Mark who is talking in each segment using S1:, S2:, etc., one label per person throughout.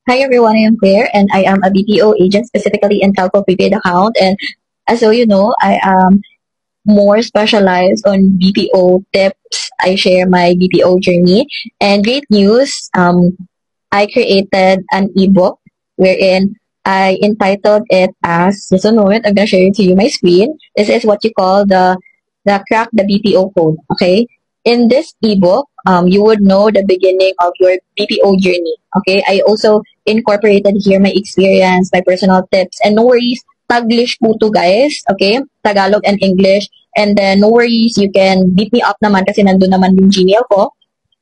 S1: Hi everyone, I am Claire and I am a BPO agent specifically in telco prepaid account. And as so you know, I am more specialized on BPO tips. I share my BPO journey and great news. I created an ebook wherein I entitled it as just a moment. I'm gonna share it to you my screen. This is what you call the crack the BPO code. Okay, in this ebook, you would know the beginning of your BPO journey. Okay, I also incorporated here my experience, my personal tips, and no worries. Taglish po to guys, okay? Tagalog and English. And then no worries, you can beat me up naman kasi nandun naman yung Gmail ko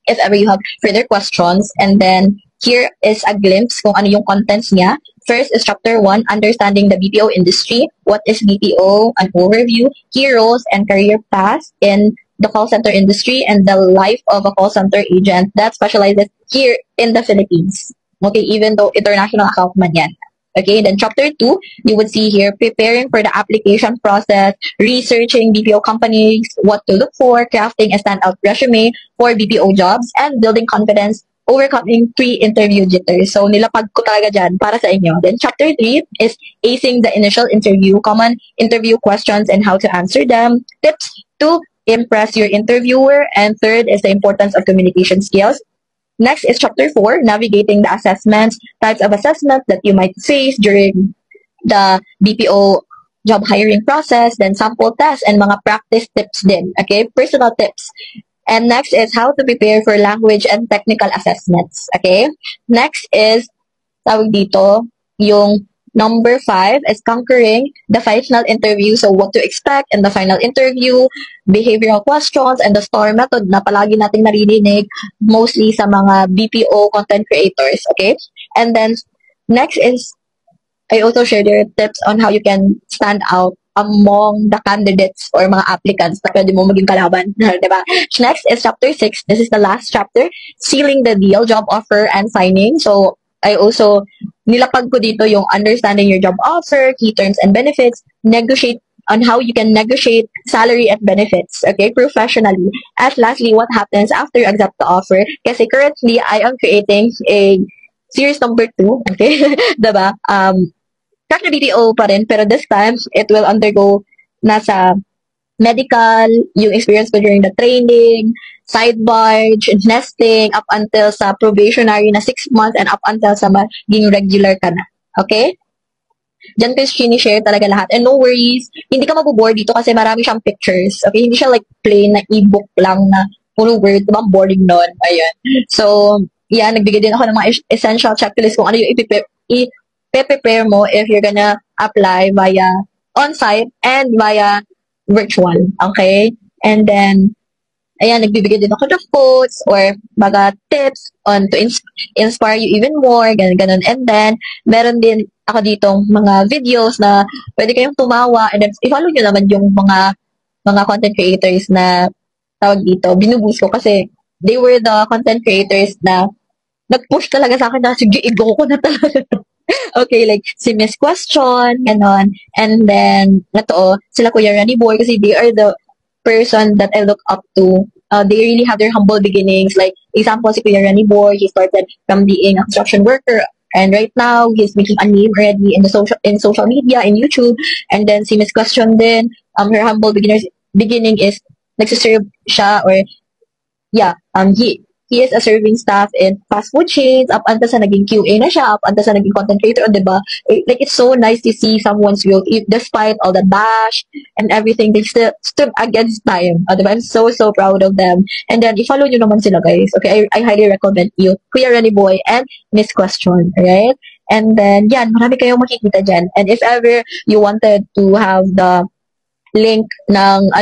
S1: if ever you have further questions. And then here is a glimpse kung ano yung contents niya. First is chapter 1, understanding the BPO industry. What is BPO? An overview, key roles and career paths in the call center industry and the life of a call center agent that specializes here in the Philippines. Okay, even though international account man yan. Okay, then chapter 2, you would see here preparing for the application process, researching BPO companies, what to look for, crafting a standout resume for BPO jobs, and building confidence, overcoming pre-interview jitters. So, nilapag ko talaga dyan para sa inyo. Then chapter 3 is acing the initial interview, common interview questions and how to answer them, tips to impress your interviewer, and third is the importance of communication skills. Next is chapter 4, navigating the assessments, types of assessments that you might face during the BPO job hiring process, then sample tests and mga practice tips din, okay? Personal tips. And next is how to prepare for language and technical assessments, okay? Next is, tawag dito, yung number 5 is conquering the final interview. So what to expect in the final interview, behavioral questions, and the STAR method na palagi nating naririnig mostly sa mga BPO content creators, okay? And then next is I also share their tips on how you can stand out among the candidates or mga applicants na pwede mo maging kalaban. Diba? Next is chapter 6. This is the last chapter, sealing the deal, job offer, and signing. So, I also, nilapag ko dito yung understanding your job offer, key terms and benefits, negotiate on how you can negotiate salary and benefits, okay, professionally. At lastly, what happens after you accept the offer? Kasi currently, I am creating a series number 2, okay? diba? Crack na BPO pa rin, pero this time, it will undergo nasa medical, yung experience ko during the training, sidebar, nesting, up until sa probationary na 6 months and up until sa maging regular ka na. Okay? Diyan ko share talaga lahat. And no worries, hindi ka mabubore dito kasi marami siyang pictures. Okay? Hindi siya like plain na ebook lang na puro word. Diba? Boring nun. Ayan. So, yeah, nagbigay din ako ng mga essential checklist kung ano yung prepare mo if you're gonna apply via on-site and via virtual. Okay? And then, ayan, nagbibigay din ako ng quotes or mga tips on to inspire you even more, ganun. And then, meron din ako ditong mga videos na pwede kayong tumawa and then i-follow nyo naman yung mga content creators na tawag dito, binuboost ko kasi they were the content creators na nag-push talaga sa akin na sige, i-go ko na talaga. Okay, like, si Miss Question, ganon. And then, sila Kuya Rani Boy, kasi they are the person that I look up to. They really have their humble beginnings. Like, example, si Kuya Rani Boy, he started from being a construction worker. And right now, he's making a name already in social media, in YouTube. And then, si Miss Question din, her humble beginning is, nagsiserve siya, or, yeah, he is a serving staff in fast food chains, up until sa naging QA na siya, up until sa naging content creator, diba? Like, it's so nice to see someone's growth, despite all the bash and everything, they still stood against time, diba? I'm so, so proud of them. And then, i-follow nyo naman sila, guys. Okay, I highly recommend you, Kuya Rani Boy and Miss Question, right? And then, yan, marami kayong makikita dyan. And if ever you wanted to have the link ng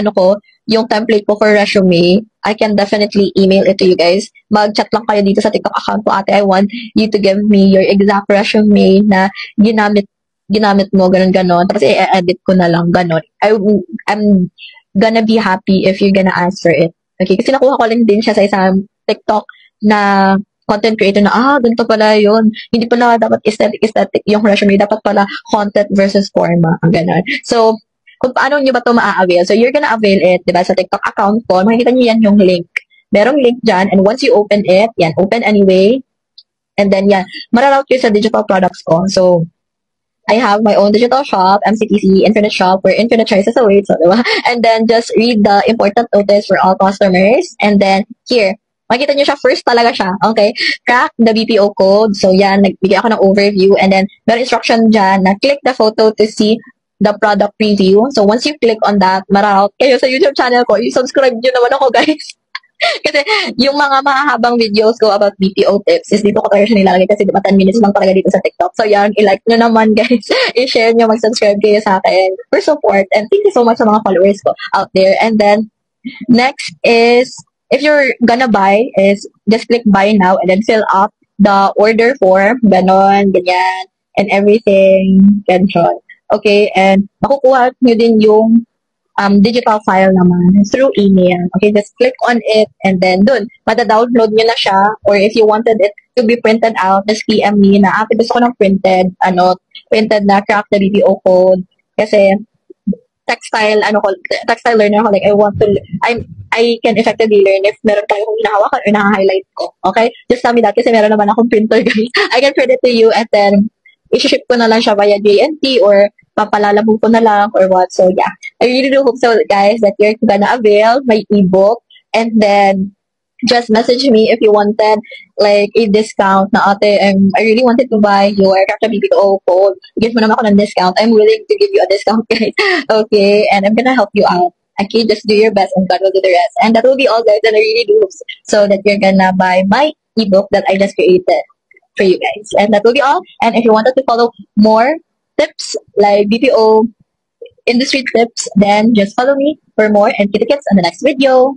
S1: yung template ko for resume, I can definitely email it to you guys. Mag-chat lang kayo dito sa TikTok account ko, ate. I want you to give me your exact resume na ginamit mo, ganun. Tapos i-edit ko na lang, ganun. I'm gonna be happy if you're gonna ask for it. Okay? Kasi nakuha ko lang din siya sa isang TikTok na content creator na, ganito pala yun. Hindi pala dapat aesthetic yung resume. Dapat pala content versus forma. Ang ganun. So, kung paano nyo ba ito maa-avail. So, you're gonna avail it, diba, sa TikTok account ko. Makikita nyo yan yung link. Merong link dyan, and once you open it, yan, open anyway. And then, yan, mararoute yun sa digital products ko. So, I have my own digital shop, MCTC, Infinite Shop, where Infinite choices await. So, diba? And then, just read the important notice for all customers. And then, here, makita nyo siya, first talaga siya. Okay? Crack the BPO code. So, yan, nagbigay ako ng overview. And then, may instruction dyan na click the photo to see the product preview. So, once you click on that, mararoute kayo sa YouTube channel ko. I-subscribe nyo naman ako, guys. Kasi yung mga mahahabang videos ko about BPO tips is dito ko talaga siya nilalagay kasi diba 10 minutes lang talaga dito sa TikTok. So yan, i-like nyo naman guys. I-share nyo, mag-subscribe kayo sa akin for support. And thank you so much sa mga followers ko out there. And then, next is, if you're gonna buy, is just click buy now and then fill up the order form. Ganon, ganyan, and everything. Ganon. Okay, and makukuha nyo din yung digital file naman through email. Okay, just click on it and then dun, mada-download nyo na siya, or if you wanted it to be printed out, just PM me na, gusto ko ng printed na crack the BPO code. Kasi, textile learner ako, like, I can effectively learn if meron tayo kung hinahawakan or naka-highlight ko. Okay? Just tell me that kasi meron naman akong printer, guys. I can print it to you and then, i-ship ko na lang siya via JNT or papalalabog ko na lang or what. So, yeah. I really do hope so, guys, that you're gonna avail my ebook. And then, just message me if you wanted, like, a discount na ate, I really wanted to buy your Craft the BPO code. Give mo naman ako ng discount. I'm willing to give you a discount, guys. Okay? And I'm gonna help you out. Okay? Just do your best and God will do the rest. And that will be all, guys. And I really do hope so that you're gonna buy my ebook that I just created for you guys. And that will be all. And if you wanted to follow more tips like BPO industry tips, then just follow me for more and kita-kits on the next video.